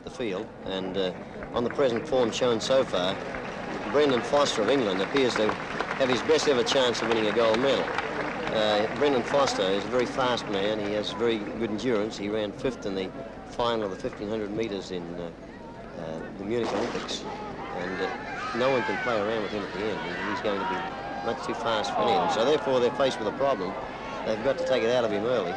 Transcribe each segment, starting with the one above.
the field, and on the present form shown so far, Brendan Foster of England appears to have his best ever chance of winning a gold medal. Brendan Foster is a very fast man. He has very good endurance. He ran 5th in the final of the 1,500 metres in the Munich Olympics, and no one can play around with him at the end. He's going to be much too fast for any of them. So therefore they're faced with a problem. They've got to take it out of him early.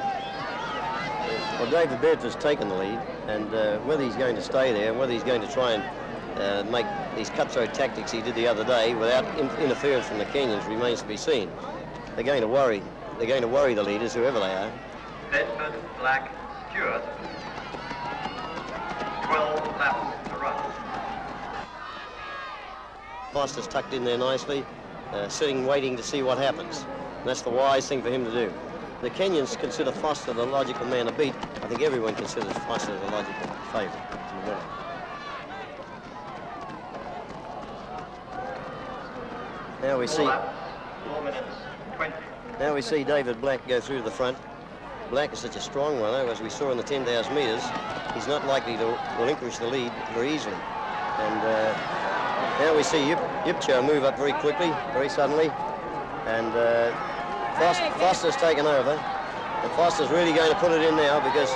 Well, David Bedford's taken the lead, and whether he's going to stay there, whether he's going to try and make these cutthroat tactics he did the other day without interference from the Kenyans remains to be seen. They're going to worry the leaders, whoever they are. Bedford, Black, Stewart. 12 laps to run. Foster's tucked in there nicely, sitting waiting to see what happens. And that's the wise thing for him to do. The Kenyans consider Foster the logical man to beat. I think everyone considers Foster the logical favourite to win. Now we see. 4 minutes 20. Now we see David Black go through to the front. Black is such a strong runner, as we saw in the 10,000 metres. He's not likely to relinquish the lead very easily. And now we see Jipcho move up very quickly, very suddenly, and Foster's taken over. And Foster's really going to put it in now, because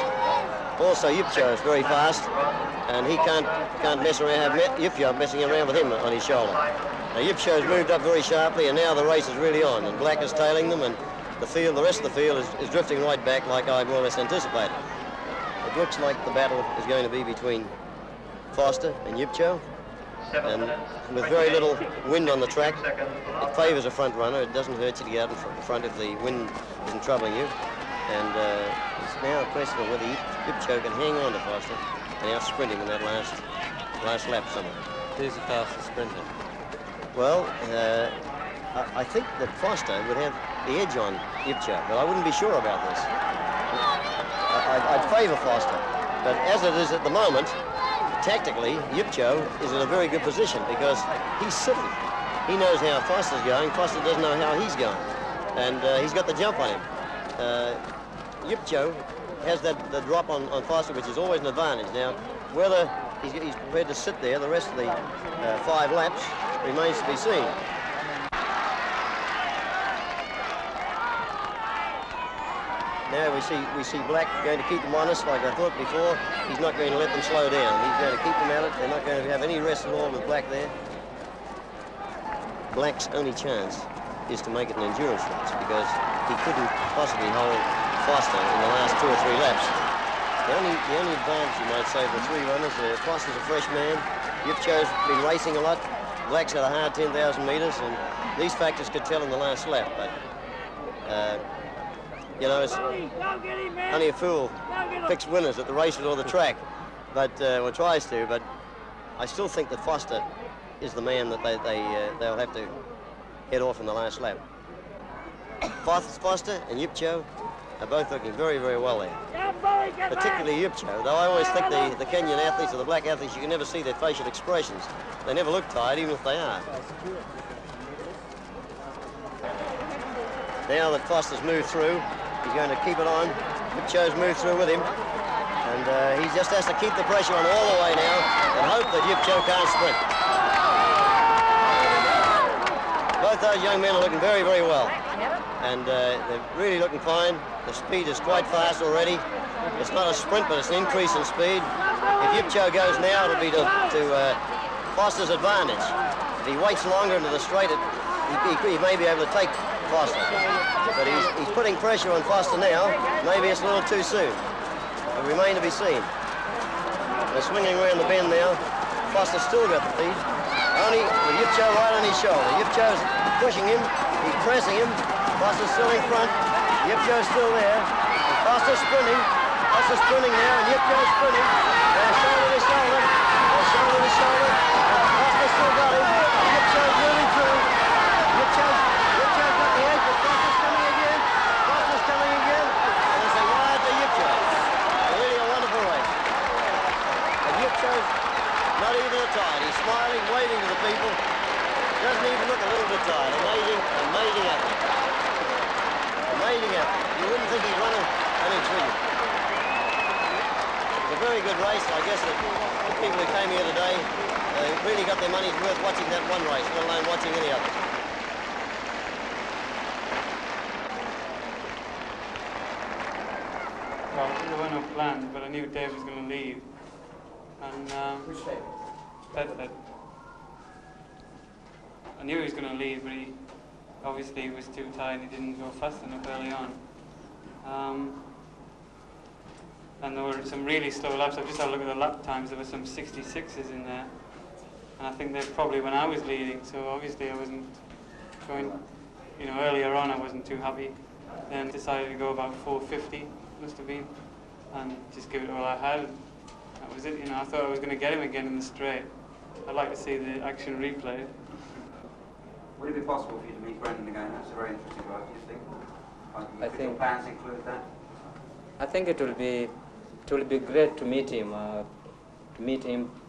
also Jipcho is very fast, and he can't mess around, have Jipcho messing around with him on his shoulder. Now Jipcho's moved up very sharply, and now the race is really on, and Black is tailing them, and the rest of the field is drifting right back like I more or less anticipated. It looks like the battle is going to be between Foster and Jipcho, and with very little wind on the track, it favours a front runner. It doesn't hurt you to get out in front if the wind isn't troubling you. And it's now a question of whether Jipcho can hang on to Foster and out-sprint him in that last lap somewhere. Who's the fastest sprinter? Well, I think that Foster would have the edge on Jipcho, but I wouldn't be sure about this. I'd favour Foster, but as it is at the moment, tactically, Jipcho is in a very good position because he's sitting. He knows how Foster's going. Foster doesn't know how he's going, and he's got the jump on him. Jipcho has the drop on Foster, which is always an advantage. Now, whether he's prepared to sit there the rest of the 5 laps remains to be seen. Now we see Black going to keep them honest, like I thought before. He's not going to let them slow down. He's going to keep them at it. They're not going to have any rest at all with Black there. Black's only chance is to make it an endurance race, because he couldn't possibly hold Foster in the last 2 or 3 laps. The only advantage, you might say, for 3 runners, Foster's a fresh man. Jipcho's been racing a lot. Black's had a hard 10,000 metres, and these factors could tell in the last lap. But you know, it's only a fool picks winners at the races or the track, but or tries to. But I still think that Foster is the man that they'll have to head off in the last lap. Foster and Jipcho are both looking very, very well there. Particularly Jipcho, though I always think the Kenyan athletes or the black athletes, you can never see their facial expressions. They never look tired, even if they are. Now that Foster's moved through, he's going to keep it on. Jipcho's moved through with him. And he just has to keep the pressure on all the way now and hope that Jipcho can't sprint. Both those young men are looking very, very well. And they're really looking fine. The speed is quite fast already. It's not a sprint, but it's an increase in speed. If Jipcho goes now, it'll be to Foster's advantage. If he waits longer into the straight, he may be able to take Foster. But he's putting pressure on Foster now. Maybe it's a little too soon. It remains to be seen. They're swinging around the bend now. Foster's still got the lead. Only with Jipcho right on his shoulder. Jipcho's pushing him. He's pressing him. Foster's still in front. Jipcho's still there. And Foster's sprinting. Foster's sprinting now, and Jipcho's sprinting. They're shoulder to shoulder. They're shoulder to shoulder. And Foster's still got him. Jipcho's moving through. Jipcho's got the edge, but Foster's coming again. Foster's coming again. And it's a wide to Jipcho. Really a wonderful race. And Jipcho's not even tired. He's smiling, waving to the people. Doesn't even look a little bit tired. Amazing, amazing athlete. Amazing athlete. You wouldn't think he'd run an inch with you. It's a very good race. I guess the people who came here today really got their money's worth watching that one race, let alone watching any of it. Well, there were no plans, but I knew Dave was going to leave. And Which day? Bedford. I knew he was going to leave, but he obviously was too tired. He didn't go fast enough early on. And there were some really slow laps. I've just had a look at the lap times. There were some 66s in there. And I think they're probably when I was leading, so obviously I wasn't going, earlier on I wasn't too happy. Then decided to go about 450, must have been, and just give it all I had. That was it, I thought I was going to get him again in the straight. I'd like to see the action replay. Would it be possible for you to meet Brendan again? That's a very interesting drive, do you think? I think. Your plans include that? I think it will be great to meet him.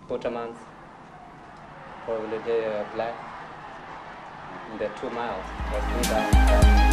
Put a month, probably the black in the 2 miles.